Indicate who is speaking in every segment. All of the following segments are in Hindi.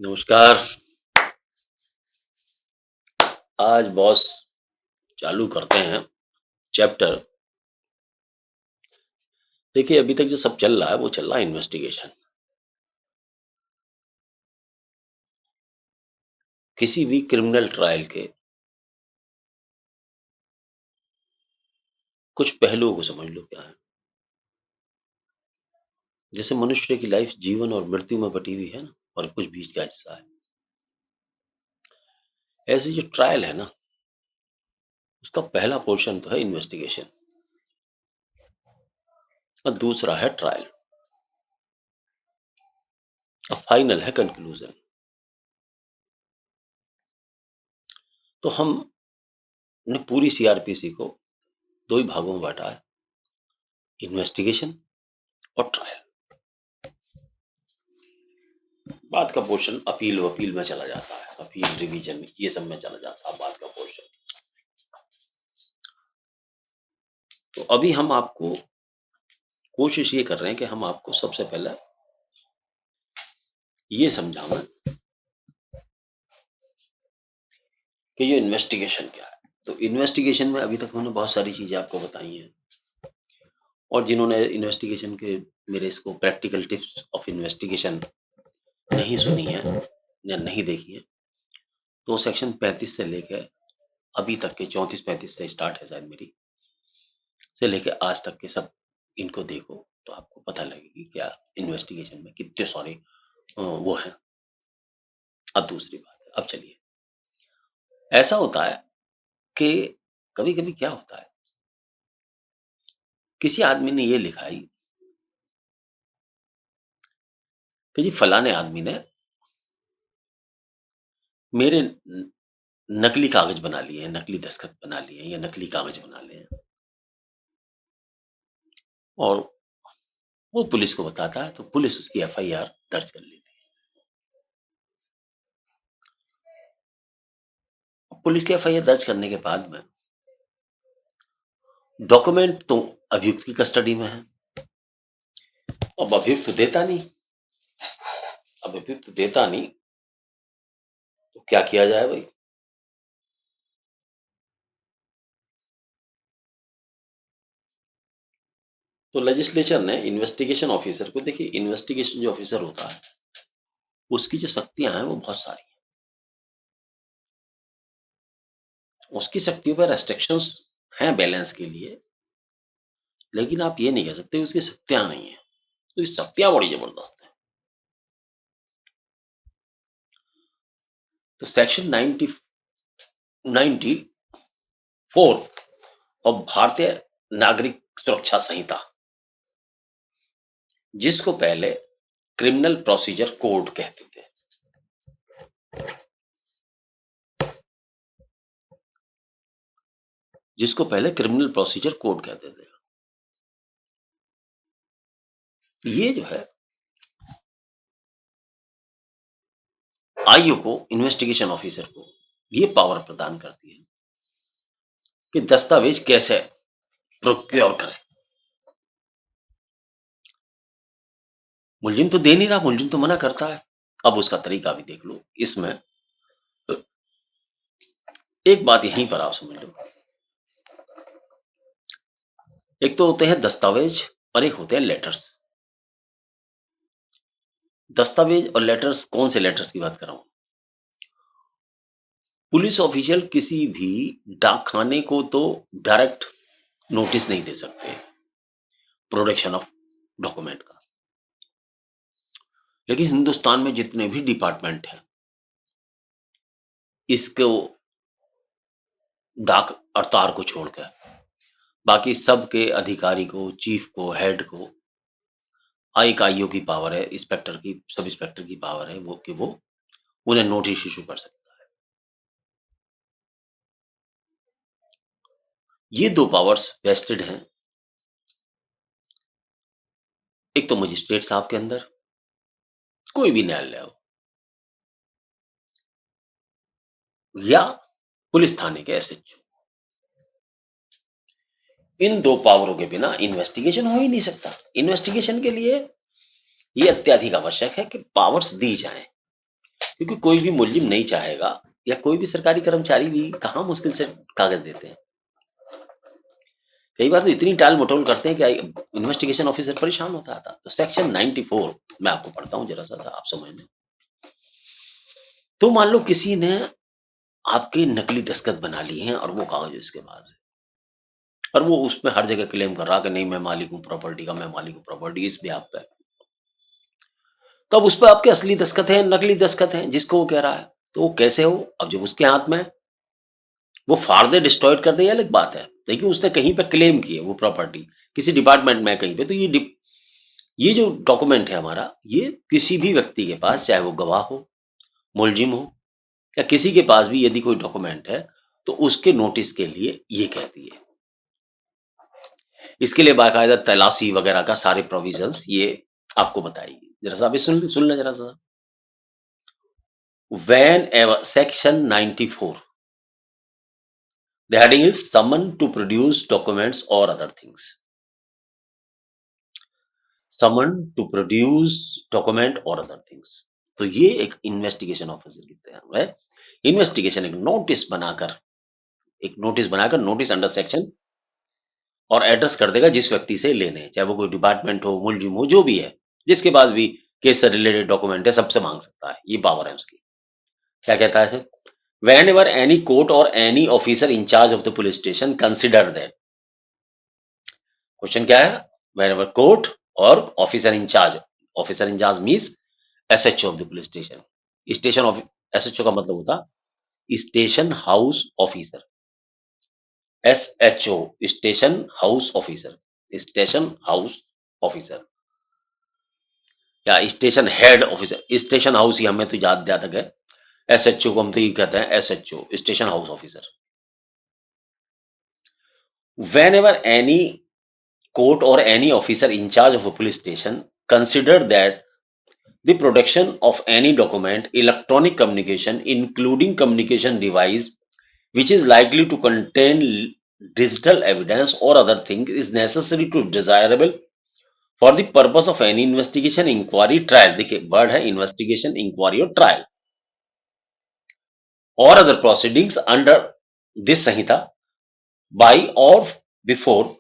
Speaker 1: नमस्कार। आज बॉस चालू करते हैं चैप्टर। देखिए, अभी तक जो सब चल रहा है वो चल रहा है इन्वेस्टिगेशन। किसी भी क्रिमिनल ट्रायल के कुछ पहलुओं को समझ लो क्या है। जैसे मनुष्य की लाइफ जीवन और मृत्यु में बटी हुई है ना, और कुछ बीच का हिस्सा है। ऐसे जो ट्रायल है ना, उसका पहला पोर्शन तो है इन्वेस्टिगेशन और दूसरा है ट्रायल और फाइनल है कंक्लूजन। तो हमने पूरी सीआरपीसी को दो ही भागों में बांटा है, इन्वेस्टिगेशन और ट्रायल। बाद का पोर्शन अपील वपील में चला जाता है, अपील रिवीजन ये सब में चला जाता है बाद का पोर्शन। तो अभी हम आपको कोशिश ये कर रहे हैं कि हम आपको सबसे पहले ये समझाना कि ये इन्वेस्टिगेशन क्या है। तो इन्वेस्टिगेशन में अभी तक हमने बहुत सारी चीजें आपको बताई हैं, और जिन्होंने इन्वेस्टिगेशन के मेरे इसको प्रैक्टिकल टिप्स ऑफ इन्वेस्टिगेशन नहीं सुनी है या नहीं देखी है, तो सेक्शन 35 से लेकर अभी तक के 34-35 से स्टार्ट है शायद मेरी, से लेके आज तक के सब इनको देखो तो आपको पता लगेगी क्या इन्वेस्टिगेशन में कितने सारे वो हैं। अब दूसरी बात है, अब चलिए, ऐसा होता है कि कभी कभी क्या होता है, किसी आदमी ने ये लिखा है कि जी फलाने आदमी ने मेरे नकली कागज बना लिए हैं, नकली दस्तखत बना लिए हैं या नकली कागज बना लिए हैं, और वो पुलिस को बताता है तो पुलिस उसकी एफआईआर दर्ज कर लेती है। पुलिस की एफआईआर दर्ज करने के बाद में डॉक्यूमेंट तो अभियुक्त की कस्टडी में है। अब अभियुक्त देता नहीं, अब अभियुक्त देता नहीं तो क्या किया जाए भाई। तो लेजिस्लेचर ने इन्वेस्टिगेशन ऑफिसर को, देखिए इन्वेस्टिगेशन जो ऑफिसर होता है उसकी जो शक्तियां हैं वो बहुत सारी हैं। उसकी शक्तियों पर रेस्ट्रिक्शंस हैं बैलेंस के लिए, लेकिन आप ये नहीं कह सकते उसकी शक्तियां नहीं है। तो ये शक्तियां बड़ी जबरदस्त है। तो सेक्शन 94 और भारतीय नागरिक सुरक्षा संहिता, जिसको पहले क्रिमिनल प्रोसीजर कोड कहते थे, जिसको पहले क्रिमिनल प्रोसीजर कोड कहते थे, ये जो है आईओ को, इन्वेस्टिगेशन ऑफिसर को ये पावर प्रदान करती है कि दस्तावेज कैसे प्रोक्योर करें। मुलजिम तो दे नहीं रहा, मुलजिम तो मना करता है। अब उसका तरीका भी देख लो। इसमें एक बात यहीं पर आप समझ लो, एक तो होते हैं दस्तावेज और एक होते हैं लेटर्स। दस्तावेज और लेटर्स, कौन से लेटर्स की बात कर रहा हूं? पुलिस ऑफिशियल किसी भी डाकखाने को तो डायरेक्ट नोटिस नहीं दे सकते प्रोडक्शन ऑफ डॉक्यूमेंट का, लेकिन हिंदुस्तान में जितने भी डिपार्टमेंट हैं इसको डाक और तार को छोड़कर बाकी सबके अधिकारी को, चीफ को, हेड को एक आईओ की पावर है, इंस्पेक्टर की, सब इंस्पेक्टर की पावर है वो कि वो उन्हें नोटिस इशू कर सकता है। ये दो पावर्स वेस्टेड हैं, एक तो मजिस्ट्रेट साहब के अंदर, कोई भी न्यायालय हो, या पुलिस थाने के एसएचओ। इन दो पावरों के बिना इन्वेस्टिगेशन हो ही नहीं सकता। इन्वेस्टिगेशन के लिए ये अत्याधिक आवश्यक है कि पावर्स दी जाएं, क्योंकि कोई भी मुलजिम नहीं चाहेगा या कोई भी सरकारी कर्मचारी भी कहाँ मुश्किल से कागज देते हैं। कई बार तो इतनी टाल मटोल करते हैं कि इन्वेस्टिगेशन ऑफिसर परेशान होता था। तो सेक्शन 94 मैं आपको पढ़ता हूँ जरा सा था आप समझ लें। तो मान लो किसी ने आपके नकली दस्तखत बना लिए हैं और वो कागज उसके पास है और वो उसमें हर जगह क्लेम कर रहा कि नहीं मैं मालिक हूँ प्रॉपर्टी का, मैं मालिक हूँ प्रॉपर्टी इस बेहाफ पे। तो अब उस पर आपके असली दस्तखत हैं नकली दस्तखत हैं जिसको वो कह रहा है, तो वो कैसे हो? अब जब उसके हाथ में है, वो फाड़ दे डिस्ट्रॉयड कर दे ये अलग बात है, लेकिन उसने कहीं पे क्लेम की है वो प्रॉपर्टी किसी डिपार्टमेंट में कहीं पे, तो ये जो डॉक्यूमेंट है हमारा ये किसी भी व्यक्ति के पास चाहे वो गवाह हो, मुलजिम हो या किसी के पास भी यदि कोई डॉक्यूमेंट है तो उसके नोटिस के लिए ये कहती है। इसके लिए बाकायदा तलाशी वगैरह का सारे प्रोविजंस ये आपको बताएगी। जरा सा अभी सुन लें जरा सा। When ever section 94 the heading is summon to produce documents or other things, summon to produce document or other things। तो ये एक इन्वेस्टिगेशन ऑफिसर की तरह है। इन्वेस्टिगेशन एक नोटिस बनाकर नोटिस अंडर सेक्शन और एड्रेस कर देगा जिस व्यक्ति से लेने हैं, चाहे वो कोई डिपार्टमेंट हो, मुलजिम हो, जो भी है, जिसके पास भी केस से रिलेटेड डॉक्यूमेंट है, सबसे मांग सकता है। ये पावर है उसकी। क्या कहता है sir? Whenever any court or any officer in charge of the police station consider that, question क्या है? Whenever court or officer in charge means SHO of the police station। Station of SHO का मतलब होता station house officer, SHO station house officer, station house officer या station head officer. Station house ही हमें तो याद तक है, SHO को हम तो ये कहते हैं SHO station house officer. Whenever any court or any officer in charge of a police station consider that the production of any document, electronic communication, including communication device, which is likely to contain digital evidence or other thing, is necessary to desirable for the purpose of any investigation, inquiry, trial। देखिए वर्ड है investigation, inquiry और trial or other proceedings under this Samhita by or before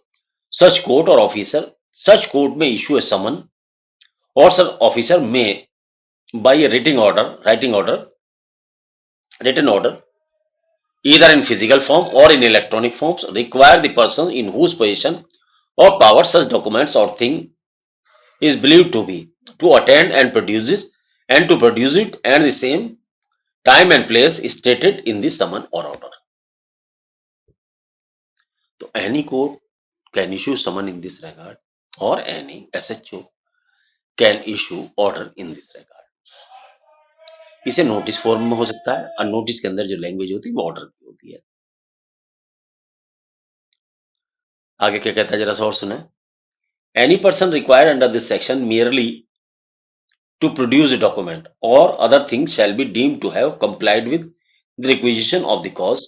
Speaker 1: such court or officer, such court may issue a summon or such officer may by a written order either in physical form or in electronic forms require the person in whose possession or power such documents or thing is believed to be to attend and produce it at the same time and place stated in the summon or order। तो any court can issue summon in this regard or any SHO can issue order in this regard। इसे नोटिस फॉर्म में हो सकता है और नोटिस के अंदर जो लैंग्वेज होती है वो ऑर्डर की होती है। आगे क्या कहता है जरा सा और सुना। Any person required under this section merely to produce a document or other things shall be deemed to have complied with the requisition of the cause,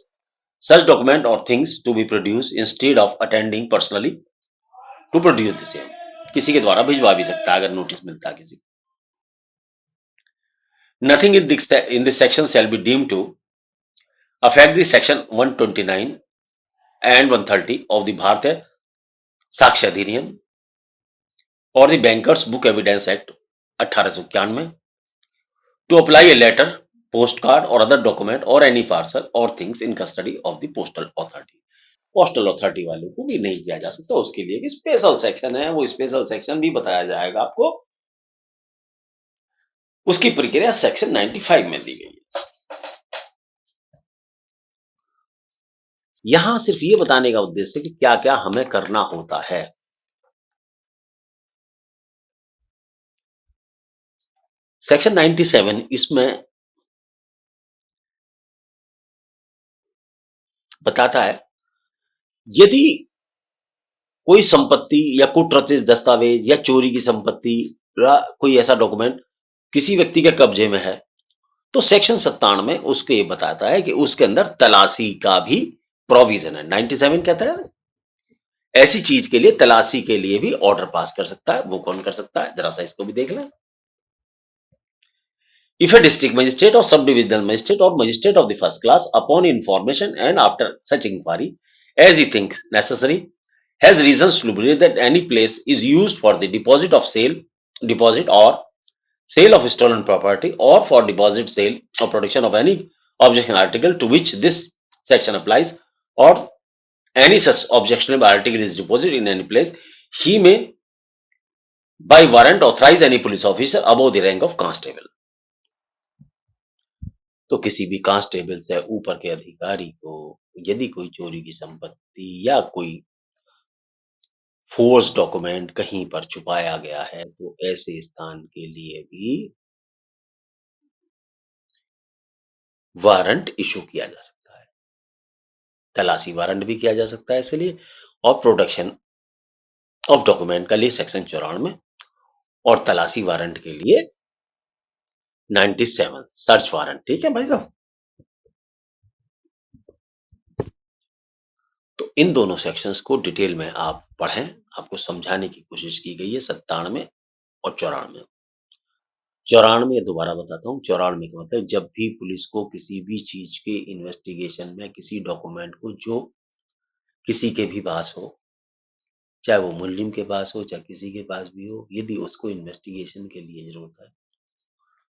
Speaker 1: such document or things to be produced instead of attending personally to produce the same। किसी के द्वारा भिजवा भी सकता है अगर नोटिस मिलता है किसी। Nothing in this section shall be deemed to affect the section 129 and 130 of the Bharatiya साक्ष्य अधिनियम और the bankers book evidence act 1891 to apply a letter, postcard or other document or any parcel or things in custody of the postal authority। Postal authority वालों को भी नहीं किया जा सकता, उसके लिए एक स्पेशल सेक्शन है, वो स्पेशल सेक्शन भी बताया जाएगा आपको। उसकी प्रक्रिया सेक्शन 95 में दी गई है। यहां सिर्फ ये बताने का उद्देश्य है कि क्या क्या हमें करना होता है। सेक्शन 97 इसमें बताता है यदि कोई संपत्ति या कुटरचित दस्तावेज या चोरी की संपत्ति या कोई ऐसा डॉक्यूमेंट किसी व्यक्ति के कब्जे में है तो सेक्शन 97 में उसको ये बताता है कि उसके अंदर तलाशी का भी प्रोविजन है। 97 कहता है ऐसी चीज के लिए तलाशी के लिए भी ऑर्डर पास कर सकता है। वो कौन कर सकता है जरा सा इसको भी देख लें। If a district magistrate or sub-divisional magistrate or magistrate of the first class, upon information and after such inquiry as he thinks necessary, has reasons to believe that any place is used for the deposit or sale of stolen property, or for deposit, sale, or protection of any objection article to which this section applies, or any such objectionable article is deposited in any place, he may by warrant authorize any police officer above the rank of constable. तो किसी भी कांस्टेबल से ऊपर के अधिकारी को यदि कोई चोरी की संपत्ति या कोई फोर्स डॉक्यूमेंट कहीं पर छुपाया गया है, तो ऐसे स्थान के लिए भी वारंट इशू किया जा सकता है। तलाशी वारंट भी किया जा सकता है इसलिए, और प्रोडक्शन ऑफ डॉक्यूमेंट के लिए सेक्शन 94 और तलाशी वारंट के लिए 97 सर्च वारंट। ठीक है भाई साहब। तो इन दोनों सेक्शंस को डिटेल में आप पढ़ें, आपको समझाने की कोशिश की गई है 97 और 94। 94 दोबारा बताता हूँ, 94 का मतलब जब भी पुलिस को किसी भी चीज के इन्वेस्टिगेशन में किसी डॉक्यूमेंट को जो किसी के भी पास हो, चाहे वो मुल्जिम के पास हो, चाहे किसी के पास भी हो, यदि उसको इन्वेस्टिगेशन के लिए जरूरत है,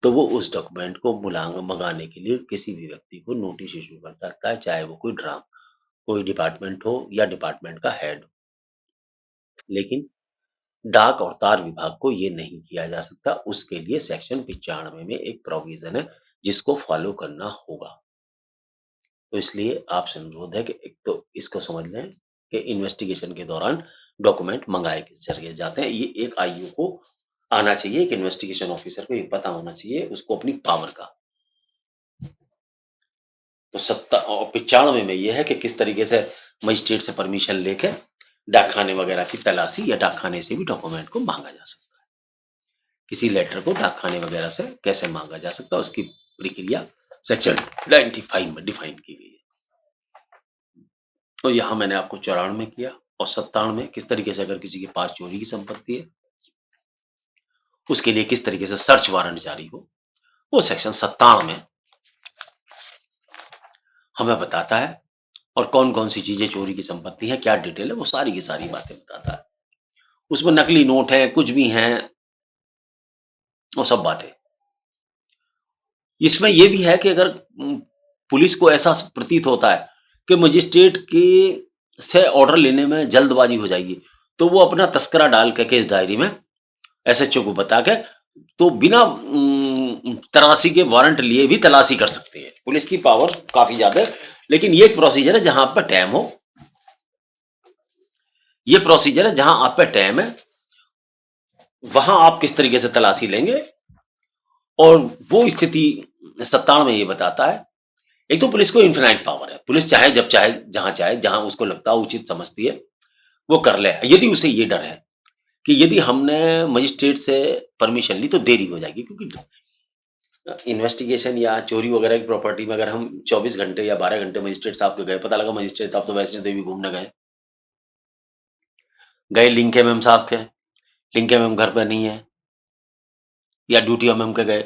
Speaker 1: तो वो उस डॉक्यूमेंट को मंगाने के लिए किसी भी व्यक्ति को नोटिस इशू कर सकता है, चाहे वो कोई डिपार्टमेंट हो या डिपार्टमेंट का हेड हो। लेकिन डाक और तार विभाग को ये नहीं किया जा सकता, उसके लिए सेक्शन 95 में एक प्रोविजन है जिसको फॉलो करना होगा। तो इसलिए आपसे अनुरोध है कि एक तो इसको समझ लें कि इन्वेस्टिगेशन के दौरान डॉक्यूमेंट मंगाए किस जरिए जाते हैं। ये एक आईओ को आना चाहिए, एक इन्वेस्टिगेशन ऑफिसर को ये पता होना चाहिए उसको अपनी पावर का। तो 95 में ये है कि किस तरीके से मजिस्ट्रेट से परमिशन लेके डाकखाने वगैरह की तलाशी या डाकखाने से भी डॉक्यूमेंट को मांगा जा सकता है। किसी लेटर को डाकखाने वगैरह से कैसे मांगा जा सकता है, उसकी प्रक्रिया सेक्शन 95 में डिफाइन की गई है। तो यहां मैंने आपको 94 में किया, और 97 में किस तरीके से अगर किसी के पास चोरी की संपत्ति है उसके लिए किस तरीके से सर्च वारंट जारी हो, वो सेक्शन 97 में हमें बताता है। और कौन कौन सी चीजें चोरी की संपत्ति है, क्या डिटेल है, वो सारी की सारी बातें बताता है। उसमें नकली नोट है, कुछ भी है, वो सब बातें। इसमें यह भी है कि अगर पुलिस को ऐसा प्रतीत होता है कि मजिस्ट्रेट के से ऑर्डर लेने में जल्दबाजी हो जाएगी, तो वो अपना तस्करा डाल के केस डायरी में एसएचओ को बता के तो बिना तलाशी के वारंट लिए भी तलाशी कर सकते हैं। पुलिस की पावर काफी ज्यादा है, लेकिन ये एक प्रोसीजर है जहां पर टाइम हो, ये प्रोसीजर है जहां आप पे टाइम है, वहां आप किस तरीके से तलाशी लेंगे। और वो स्थिति 97 में ये बताता है। एक तो पुलिस को इन्फिनाइट पावर है, पुलिस चाहे जब चाहे जहां उसको लगता है उचित समझती है वो कर ले, यदि उसे ये डर है कि यदि हमने मजिस्ट्रेट से परमिशन ली तो देरी हो जाएगी। क्योंकि इन्वेस्टिगेशन या चोरी वगैरह की प्रॉपर्टी में अगर हम 24 घंटे या 12 घंटे मजिस्ट्रेट साहब के गए, पता लगा मजिस्ट्रेट साहब तो वैष्णो देवी घूमने गए लिंक एमएम साहब के, लिंक एमएम घर पे नहीं है, या ड्यूटी एमएम के गए,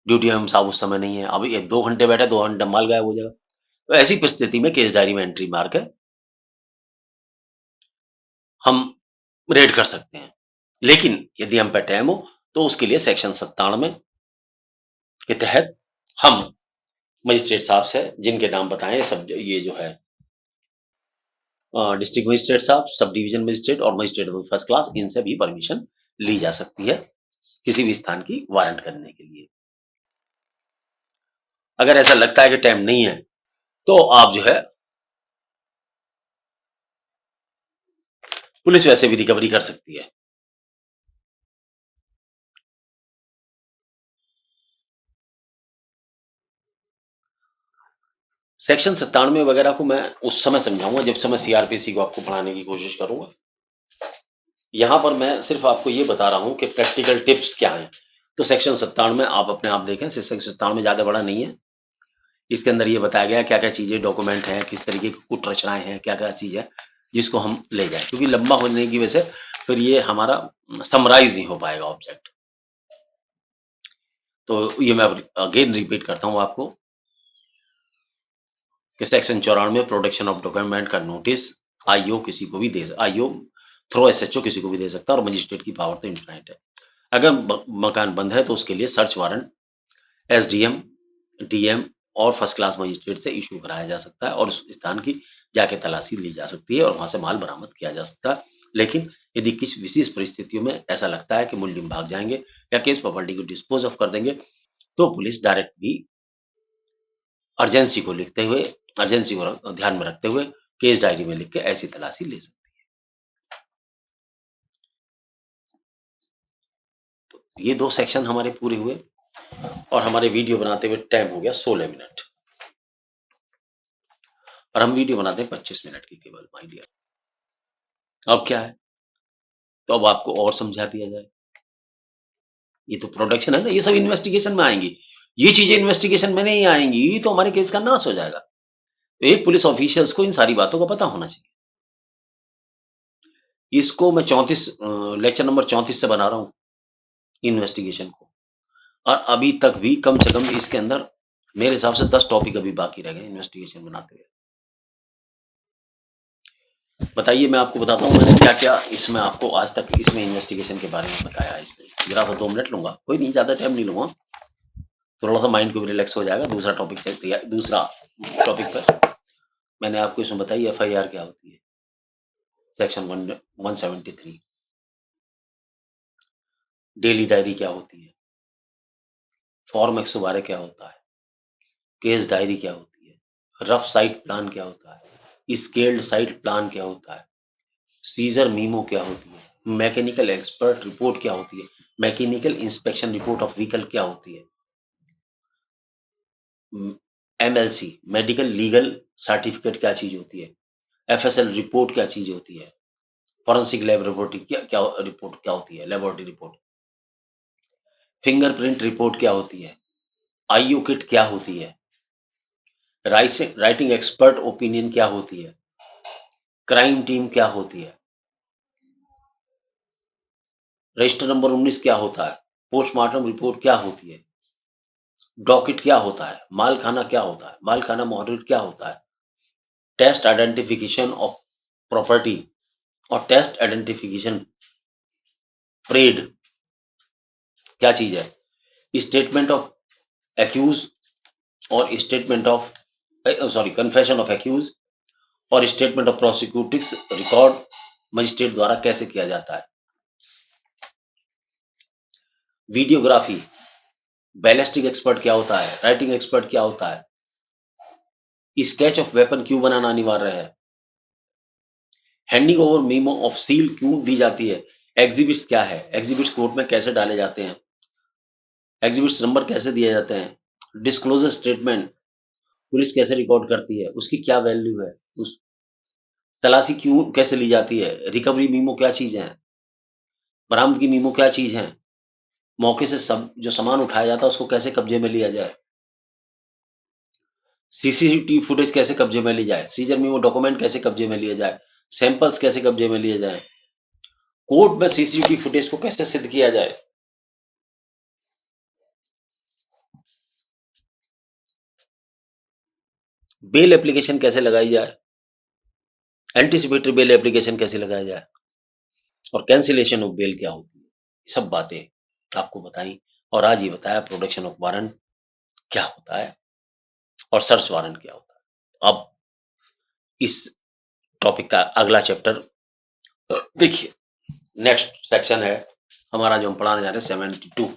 Speaker 1: ड्यूटी एमएम साहब उस समय नहीं है, अभी 2 घंटे बैठे, 2 घंटे माल गायब हो जाएगा। तो ऐसी परिस्थिति में केस डायरी में एंट्री मार के हम रेड कर सकते हैं। लेकिन यदि हम पे टाइम हो तो उसके लिए सेक्शन 97 के तहत हम मजिस्ट्रेट साहब से जिनके नाम बताएं, सब ये जो है डिस्ट्रिक्ट मजिस्ट्रेट साहब, सब डिवीजन मजिस्ट्रेट और मजिस्ट्रेट फर्स्ट क्लास, इनसे भी परमिशन ली जा सकती है किसी भी स्थान की वारंट करने के लिए। अगर ऐसा लगता है कि टाइम नहीं है तो आप जो है पुलिस वैसे भी रिकवरी कर सकती है। सेक्शन 97 वगैरह को मैं उस समय समझाऊंगा जब समय सीआरपीसी को आपको पढ़ाने की कोशिश करूंगा। यहां पर मैं सिर्फ आपको ये बता रहा हूं कि प्रैक्टिकल टिप्स क्या हैं। तो सेक्शन 97 में आप अपने आप देखें, सेक्शन 97 में ज्यादा बड़ा नहीं है। इसके अंदर ये बताया गया क्या क्या चीजें डॉक्यूमेंट हैं, किस तरीके की कुछ रचनाएं हैं, क्या क्या चीज है जिसको हम ले जाए, क्योंकि लंबा होने की वजह से फिर ये हमारा समराइज नहीं हो पाएगा ऑब्जेक्ट। तो ये मैं अगेन रिपीट करता हूँ आपको कि सेक्शन 94 प्रोडक्शन ऑफ डॉक्यूमेंट का नोटिस आईओ किसी को भी आईओ थ्रू एसएचओ किसी को भी दे सकता है और मजिस्ट्रेट की पावर तो इनफाइनाइट है। अगर मकान बंद है तो उसके लिए सर्च वारंट एसडीएम, डीएम और फर्स्ट क्लास मजिस्ट्रेट से इशू कराया जा सकता है और उस स्थान की जाके तलाशी ली जा सकती है और वहां से माल बरामद किया जा सकता है। लेकिन यदि किसी विशेष परिस्थितियों में ऐसा लगता है कि मुलजिम भाग जाएंगे या केस प्रॉपर्टी को डिस्पोज ऑफ कर देंगे, तो पुलिस डायरेक्ट भी अर्जेंसी को लिखते हुए अर्जेंसी को ध्यान में रखते हुए केस डायरी में लिख के ऐसी तलाशी ले सकती है। ये 2 सेक्शन हमारे पूरे हुए और हमारे वीडियो बनाते हुए टाइम हो गया 16 मिनट और हम वीडियो बनाते हैं 25 मिनट की केवल माय डियर। अब क्या है? तो अब आपको और समझा दिया जाए। ये तो प्रोडक्शन है ना, ये सब इन्वेस्टिगेशन में आएँगी। ये चीज़ें इन्वेस्टिगेशन में नहीं आएँगी, तो हमारे केस का नाश हो जाएगा। एक पुलिस ऑफिशियल्स को इन सारी बातों का पता होना चाहिए। इसको मैं 34 लेक्चर नंबर 34 से बना रहा हूँ इन्वेस्टिगेशन को और अभी तक भी कम से कम इसके अंदर मेरे हिसाब से 10 टॉपिक अभी बाकी रह गए इन्वेस्टिगेशन बनाते हुए। बताइए मैं आपको बताता हूँ मैंने क्या-क्या इसमें आपको आज तक इसमें इन्वेस्टिगेशन के बारे में बताया है इसमें। ज़रा-सा 2 मिनट लूँगा, कोई नहीं ज़्यादा टाइम नहीं लूँगा। थोड़ा-सा माइंड को भी रिलैक्स हो जाएगा। दूसरा टॉपिक चलती है दूसरा टॉपिक पर मैंने आपको इसमें बताई एफआईआर क्या होती है। सेक्शन 173 डेली डायरी क्या होती है, फॉर्म 112 क्या होता है, केस डायरी क्या होती है, रफ साइट प्लान क्या होता है, स्केल्ड साइट प्लान क्या होता है, सीजर मीमो क्या होती है, मैकेनिकल एक्सपर्ट रिपोर्ट क्या होती है, mechanical inspection report of vehicle क्या होती है, एमएलसी मेडिकल लीगल सर्टिफिकेट क्या चीज होती है, एफएसएल रिपोर्ट क्या चीज होती है, फॉरेंसिक लैब रिपोर्ट क्या क्या रिपोर्ट क्या होती है, लेबोरेटरी रिपोर्ट, फिंगरप्रिंट रिपोर्ट क्या होती है, आईयू किट क्या होती है, राइटिंग एक्सपर्ट ओपिनियन क्या होती है, क्राइम टीम क्या होती है, रजिस्टर नंबर 19 क्या होता है, पोस्टमार्टम रिपोर्ट क्या होती है, डॉकिट क्या होता है, मालखाना क्या होता है, मालखाना मॉडरेट क्या होता है, टेस्ट आइडेंटिफिकेशन ऑफ प्रॉपर्टी और टेस्ट आइडेंटिफिकेशन परेड क्या चीज है, स्टेटमेंट ऑफ एक्यूज और statement of sorry confession of accused और statement of prosecuting record magistrate द्वारा कैसे किया जाता है, वीडियोग्राफी बैलिस्टिक एक्सपर्ट क्या होता है, राइटिंग एक्सपर्ट क्या होता है, स्केच ऑफ वेपन क्यों बनाना अनिवार्य है, handing over memo of seal क्यों दी जाती है, एग्जिबिट्स क्या है, एग्जिबिट्स कोर्ट में कैसे डाले जाते हैं, एग्जिबिट्स नंबर कैसे दिए जाते हैं, डिस्क्लोजर स्टेटमेंट पुलिस कैसे रिकॉर्ड करती है, उसकी क्या वैल्यू है, उस तलाशी क्यों कैसे ली जाती है, रिकवरी मीमो क्या चीज है, बरामदगी मीमो क्या चीज है, मौके से सब जो सामान उठाया जाता है उसको कैसे कब्जे में लिया जाए, सीसीटीवी फुटेज कैसे कब्जे में ली जाए, सीजर मीमो डॉक्यूमेंट कैसे कब्जे में लिए जाए, सैंपल्स कैसे कब्जे में लिए जाए, कोर्ट में सीसीटीवी फुटेज को कैसे सिद्ध किया जाए, बेल एप्लीकेशन कैसे लगाई जाए, एंटीसिपेटरी बेल एप्लीकेशन कैसे लगाया जाए और कैंसिलेशन ऑफ बेल क्या होती है, ये सब बातें आपको बताई और आज ये बताया प्रोडक्शन ऑफ वारंट क्या होता है और सर्च वारंट क्या होता है। अब इस टॉपिक का अगला चैप्टर देखिए, नेक्स्ट सेक्शन है हमारा जो हम पढ़ाने जा रहे हैं 72।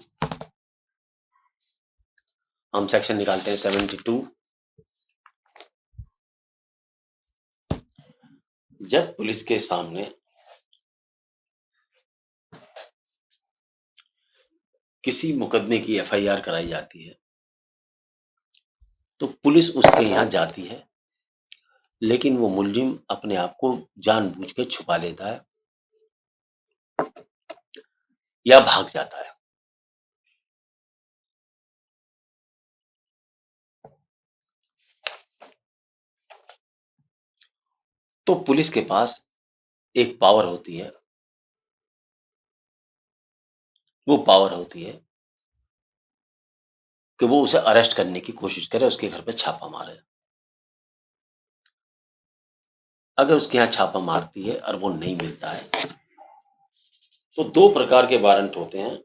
Speaker 1: हम सेक्शन निकालते हैं 72। जब पुलिस के सामने किसी मुकदमे की एफआईआर कराई जाती है तो पुलिस उसके यहाँ जाती है, लेकिन वो मुलजिम अपने आप को जानबूझ के छुपा लेता है या भाग जाता है। तो पुलिस के पास एक पावर होती है, वो पावर होती है कि वो उसे अरेस्ट करने की कोशिश करे, उसके घर पे छापा मारे। अगर उसके यहाँ छापा मारती है और वो नहीं मिलता है, तो 2 प्रकार के वारंट होते हैं,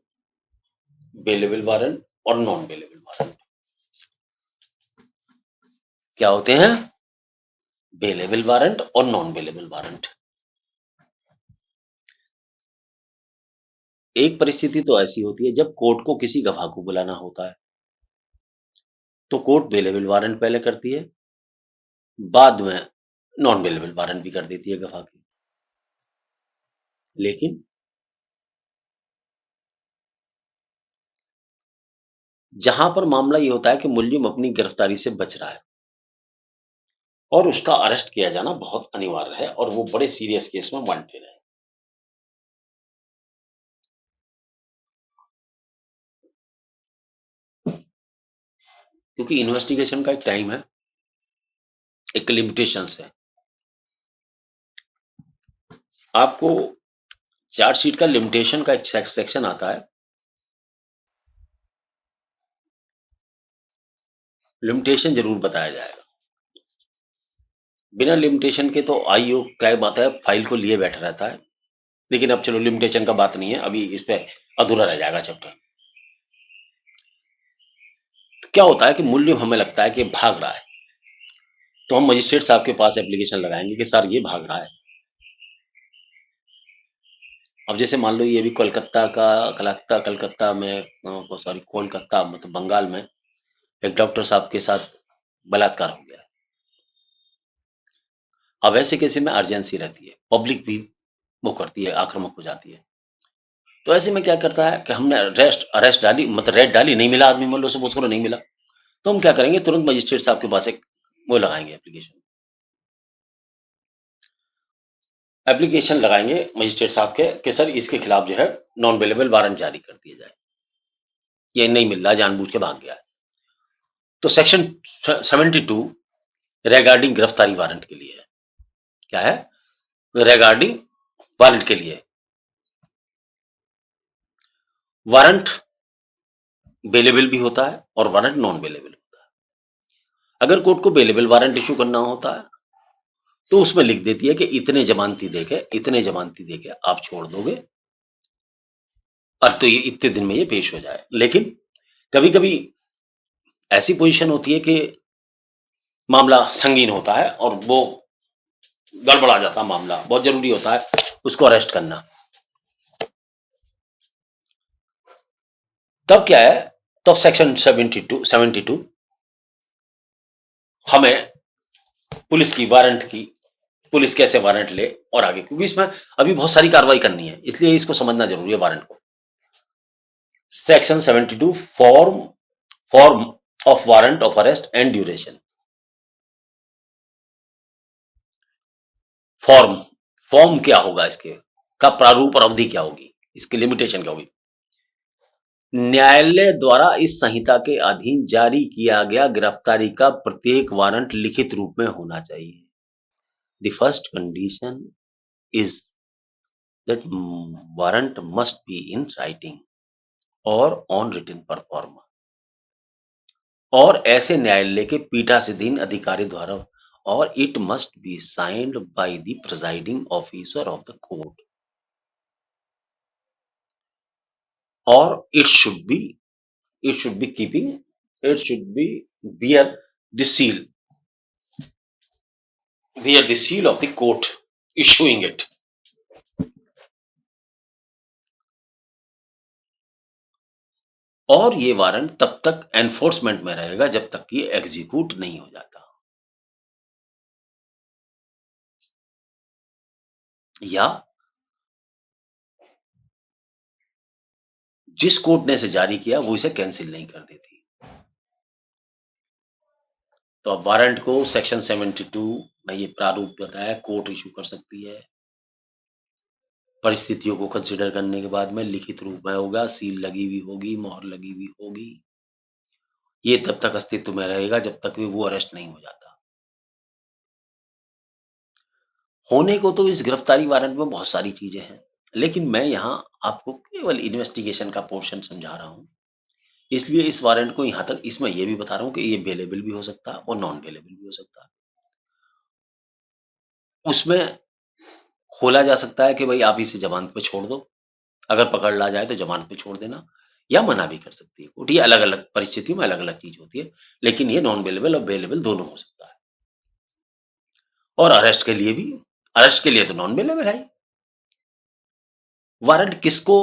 Speaker 1: बेलेबल वारंट और नॉन बेलेबल वारंट। क्या होते हैं? बेलेबल वारंट और नॉन बेलेबल वारंट। एक परिस्थिति तो ऐसी होती है जब कोर्ट को किसी गवाह को बुलाना होता है, तो कोर्ट बेलेबल वारंट पहले करती है, बाद में नॉन बेलेबल वारंट भी कर देती है गवाह की। लेकिन जहां पर मामला ये होता है कि मुलजिम अपनी गिरफ्तारी से बच रहा है और उसका अरेस्ट किया जाना बहुत अनिवार्य है और वो बड़े सीरियस केस में वांटेड है, क्योंकि इन्वेस्टिगेशन का एक टाइम है, एक लिमिटेशंस है। आपको चार्जशीट का लिमिटेशन का एक सेक्शन आता है। लिमिटेशन जरूर बताया जाएगा। बिना लिमिटेशन के तो आईओ क्या बात है, फाइल को लिए बैठा रहता है। लेकिन अब चलो लिमिटेशन का बात नहीं है, अभी इस पे अधूरा रह जाएगा चैप्टर। तो क्या होता है कि मुलजिम हमें लगता है कि भाग रहा है, तो हम मजिस्ट्रेट साहब के पास एप्लीकेशन लगाएंगे कि सर ये भाग रहा है। अब जैसे मान लो ये भी कलकत्ता में, सॉरी कोलकाता मतलब बंगाल में एक डॉक्टर साहब के साथ बलात्कार हो गया। अब ऐसे केस में अर्जेंसी रहती है, पब्लिक भी वो करती है, आक्रामक हो जाती है। तो ऐसे में क्या करता है कि हमने अरेस्ट अरेस्ट डाली, मतलब रेड डाली, नहीं मिला आदमी, मान लो सपोज करो नहीं मिला, तो हम क्या करेंगे, तुरंत मजिस्ट्रेट साहब के पास एक वो लगाएंगे, एप्लीकेशन लगाएंगे मजिस्ट्रेट साहब के कि सर इसके खिलाफ जो है नॉन अवेलेबल वारंट जारी कर दिया जाए, ये नहीं मिल रहा, जानबूझ के भाग गया है। तो सेक्शन 72 रिगार्डिंग गिरफ्तारी वारंट के लिए है। क्या है? रिगार्डिंग वारंट के लिए वारंट बेलेबल भी होता है और वारंट नॉन बेलेबल होता है। अगर कोर्ट को बेलेबल वारंट इशू करना होता है तो उसमें लिख देती है कि इतने जमानती देके आप छोड़ दोगे और तो ये इतने दिन में ये पेश हो जाए। लेकिन कभी कभी ऐसी पोजीशन होती है कि मामला संगीन होता है और वो गड़बड़ा जाता है, मामला बहुत जरूरी होता है उसको अरेस्ट करना। तब क्या है, तब सेक्शन 72 हमें पुलिस कैसे वारंट ले और आगे, क्योंकि इसमें अभी बहुत सारी कार्रवाई करनी है, इसलिए इसको समझना जरूरी है वारंट को। Section 72 form of warrant of arrest and duration. Form form क्या होगा, इसके का प्रारूप और अवधि क्या होगी, इसकी लिमिटेशन क्या होगी। न्यायालय द्वारा इस संहिता के अधीन जारी किया गया गिरफ्तारी का प्रत्येक वारंट लिखित रूप में होना चाहिए। The first condition is that warrant must be in writing और ऑन रिटन परफॉर्म, और ऐसे न्यायालय के पीठासीन अधिकारी द्वारा, और it must be signed by the presiding officer of the court, और it should be keeping it should be bear the seal bear the seal of the court issuing it। और ये वारंट तब तक एनफोर्समेंट में रहेगा जब तक कि एग्जीक्यूट नहीं हो जाता, या जिस कोर्ट ने इसे जारी किया वो इसे कैंसिल नहीं कर देती। तो अब वारंट को सेक्शन 72 में ये प्रारूप बताया, कोर्ट इशू कर सकती है, परिस्थितियों को कंसिडर करने के बाद में लिखित रूप में होगा, सील लगी हुई होगी, मोहर लगी हुई होगी। ये तब तक अस्तित्व में रहेगा जब तक कि वो अरेस्ट नहीं हो जाता। होने को तो इस गिरफ्तारी वारंट में बहुत सारी चीजें हैं, लेकिन मैं यहाँ आपको केवल इन्वेस्टिगेशन का पोर्शन समझा रहा हूँ। इसलिए इस वारंट को यहां तक इसमें ये भी बता रहा हूं कि ये अवेलेबल भी हो सकता है और नॉन अवेलेबल भी हो सकता है। उसमें खोला जा सकता है कि भाई आप इसे जमानत पे छोड़ दो, अगर पकड़ ला जाए तो जमानत पे छोड़ देना, या मना भी कर सकती है कोर्ट। ये अलग अलग परिस्थितियों में अलग अलग चीज होती है, लेकिन ये नॉन अवेलेबल और अवेलेबल दोनों हो सकता है। और अरेस्ट के लिए भी, अरेस्ट के लिए तो नॉन अवेलेबल है ही। वारंट किसको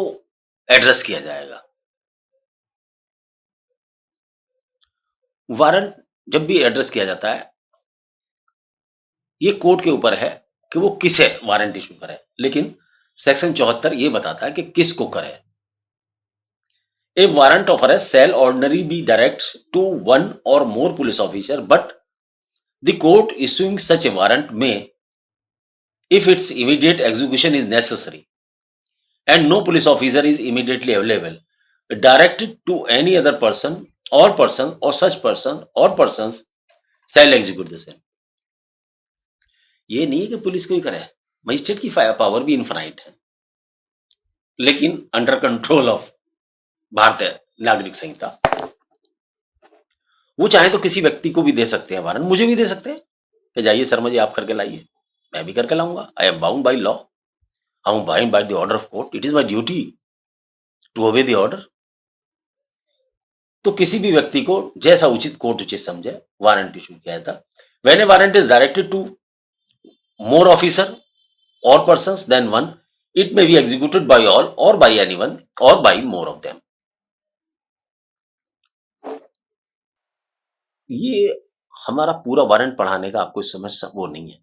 Speaker 1: एड्रेस किया जाएगा? वारंट जब भी एड्रेस किया जाता है, ये कोर्ट के ऊपर है कि वो किसे वारंट इशू करे, लेकिन सेक्शन 74 ये बताता है कि किसको करे। A warrant of arrest shall ordinarily be direct to one or more police officer, but the court issuing such a warrant may, if its immediate execution is necessary and no police officer is immediately available, direct it to any other person or such person or persons shall execute the same. ये नहीं है कि पुलिस को ही करे, मजिस्ट्रेट की पावर भी इनफाइनाइट है, लेकिन अंडर कंट्रोल ऑफ भारतीय नागरिक संहिता। वो चाहे तो किसी व्यक्ति को भी दे सकते हैं वारंट, मुझे भी दे सकते हैं कि जाइए शर्मा जी आप करके लाइए, मैं भी करके लाऊंगा। I am bound by law, I am bound by the order of court, it is my duty to obey the order. तो किसी भी व्यक्ति को जैसा उचित कोर्ट उचित समझे वारंट इशू किया जाता। When a warrant is directed to more officer or persons than one, it may be executed by all or by anyone or by more of them. ये हमारा पूरा वारंट पढ़ाने का आपको इस समय वो नहीं है,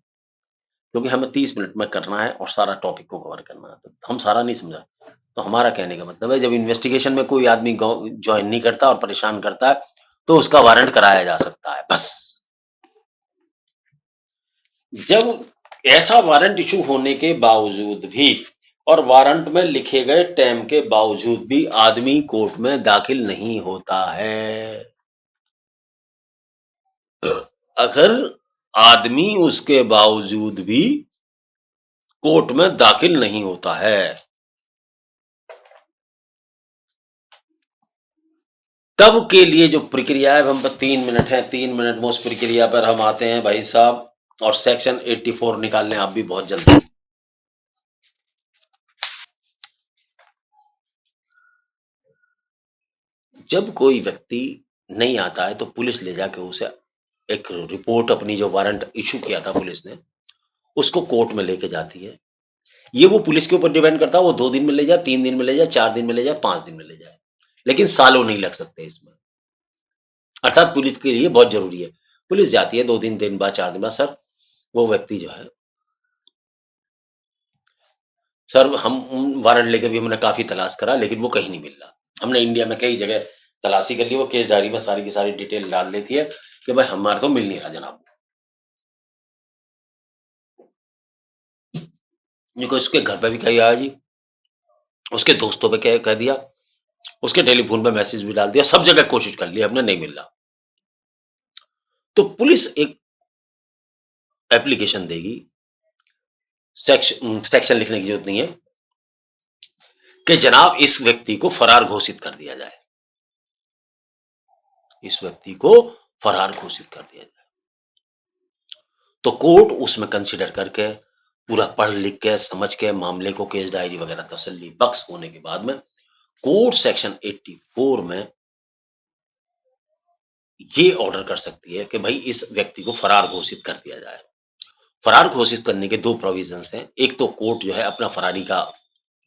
Speaker 1: क्योंकि हमें 30 मिनट में करना है और सारा टॉपिक को कवर करना है, तो हम सारा नहीं समझा। तो हमारा कहने का मतलब है, जब इन्वेस्टिगेशन में कोई आदमी ज्वाइन नहीं करता और परेशान करता है, तो उसका वारंट कराया जा सकता है बस। जब ऐसा वारंट इशू होने के बावजूद भी और वारंट में लिखे गए टाइम के बावजूद भी आदमी कोर्ट में दाखिल नहीं होता है, अगर आदमी उसके बावजूद भी कोर्ट में दाखिल नहीं होता है, तब के लिए जो प्रक्रिया है, हम 3 मिनट है, 3 मिनट में उस प्रक्रिया पर हम आते हैं भाई साहब, और सेक्शन 84 निकाल लें आप भी बहुत जल्दी। जब कोई व्यक्ति नहीं आता है तो पुलिस ले जाके उसे एक रिपोर्ट, अपनी जो वारंट इशू किया था पुलिस ने, उसको कोर्ट में लेके जाती है। ये वो पुलिस के ऊपर डिपेंड करता है, वो 2 दिन में ले जाए, 3 दिन में ले जाए, 4 दिन में ले जाए, 5 दिन में ले जाए, लेकिन सालों नहीं लग सकते इसमें। अर्थात पुलिस के लिए बहुत जरूरी है, पुलिस जाती है 2 दिन बाद, 4 दिन बाद, सर वो व्यक्ति जो है, सर हम वारंट लेके भी हमने काफी तलाश करा लेकिन वो कहीं नहीं मिल रहा। हमने इंडिया में कई जगह तलाशी कर ली, वो केस डायरी में सारी की सारी डिटेल डाल देती है कि भाई हमारे तो मिल नहीं रहा जनाब। उसके घर पे भी कहीं आया जी, उसके दोस्तों पे कह दिया, उसके टेलीफोन पे मैसेज भी डाल दिया, सब जगह कोशिश कर ली, हमने नहीं मिल रहा। तो पुलिस एक एप्लीकेशन देगी, सेक्शन लिखने की जरूरत नहीं है कि जनाब इस व्यक्ति को फरार घोषित कर दिया जाए, इस व्यक्ति को फरार घोषित कर दिया जाए। तो कोर्ट उसमें कंसीडर करके पूरा पढ़ लिख के समझ के मामले को, केस डायरी वगैरह तसल्ली बख्श होने के बाद में कोर्ट सेक्शन 84 में ये ऑर्डर कर सकती है कि भाई इस व्यक्ति को फरार घोषित कर दिया जाए। फरार घोषित करने के 2 प्रोविजंस हैं। एक तो कोर्ट जो है अपना फरारी का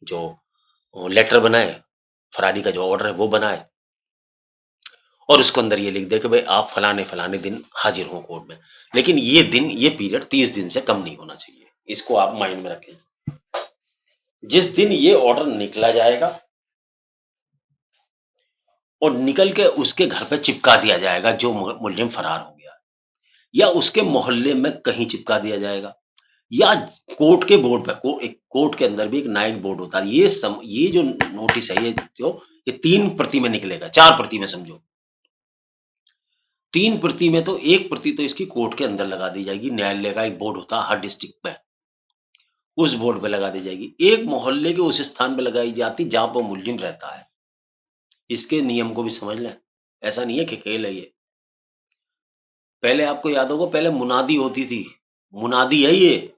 Speaker 1: जो लेटर बनाए, फरारी का जो ऑर्डर है वो बनाए, और उसके अंदर ये लिख दे कि भाई आप फलाने फलाने दिन हाजिर हो कोर्ट में, लेकिन ये दिन, ये पीरियड 30 दिन से कम नहीं होना चाहिए। इसको आप माइंड में रखें। जिस दिन ये ऑर्डर निकला जाएगा और निकल के उसके घर पे चिपका दिया जाएगा जो मुलजिम फरार हो गया, या उसके मोहल्ले में कहीं चिपका दिया जाएगा, या कोर्ट के बोर्ड पे, कोर्ट के अंदर भी एक नाइट बोर्ड होता है। ये जो नोटिस है, ये 3 प्रति में निकलेगा, 4 प्रति में समझो। 3 प्रति में तो 1 प्रति तो इसकी कोर्ट के अंदर लगा दी जाएगी। न्यायालय का एक बोर्ड होता है हर डिस्ट्रिक्ट में, उस बोर्ड पे लगा दी जाएगी। एक मोहल्ले के उस स्थान पे लगाई जाती जहां पर मुलजिम रहता है, इसके नियम को भी समझ लें। ऐसा नहीं है कि खेल है ये। पहले आपको याद होगा, पहले मुनादी होती थी। मुनादी है ये।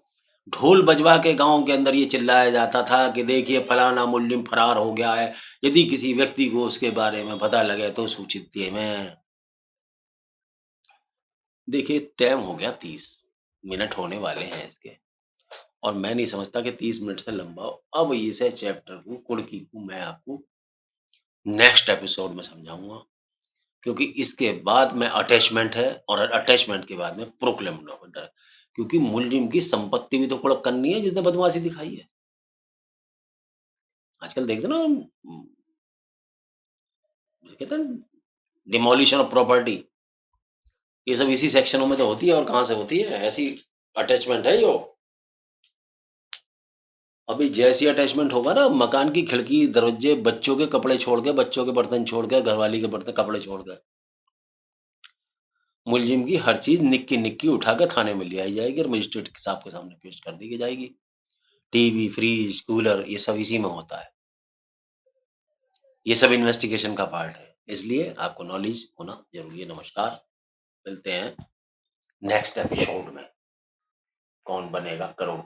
Speaker 1: ढोल बजवा के गाँव के अंदर ये चिल्लाया जाता था कि देखिए फलाना मुल्जिम फरार हो गया है। यदि किसी व्यक्ति को उसके बारे में पता लगे तो सूचित कीजिए। देखिए टाइम हो गया, 30 मिनट होने वाले हैं इसके, और मैं नहीं समझता कि 30 मिनट से लंबा हो। अब इसे चैप्टर को, कुर्की को, मैं आपको नेक्स्ट एपिसोड में समझाऊँगा, क्योंकि इसके बाद में अटैचमेंट है, और अटैचमेंट के बाद में प्रोक्लेमेंट है। क्योंकि मुल्जिम की संपत्ति भी तो कुड़क करनी है जिसने बदमाशी दिखाई है। आजकल देखते ना, कहते हैं डिमोलिशन ऑफ प्रॉपर्टी, ये सब इसी सेक्शनों में तो होती है। और कहाँ से होती है? ऐसी अटैचमेंट है यो। अभी जैसी अटैचमेंट होगा ना, मकान की खिड़की, दरवाजे, बच्चों के कपड़े छोड़ के, बच्चों के बर्तन छोड़ के, घरवाली के बर्तन कपड़े छोड़ के, मुलजिम की हर चीज निक्की निक्की उठा के थाने में ले आई जाएगी और मजिस्ट्रेट के साहब के सामने पेश कर दी जाएगी। टीवी, फ्रिज, कूलर, ये सब इसी में होता है। ये सब इन्वेस्टिगेशन का पार्ट है, इसलिए आपको नॉलेज होना जरूरी है। नमस्कार, मिलते हैं नेक्स्ट एपिसोड में। कौन बनेगा करोड़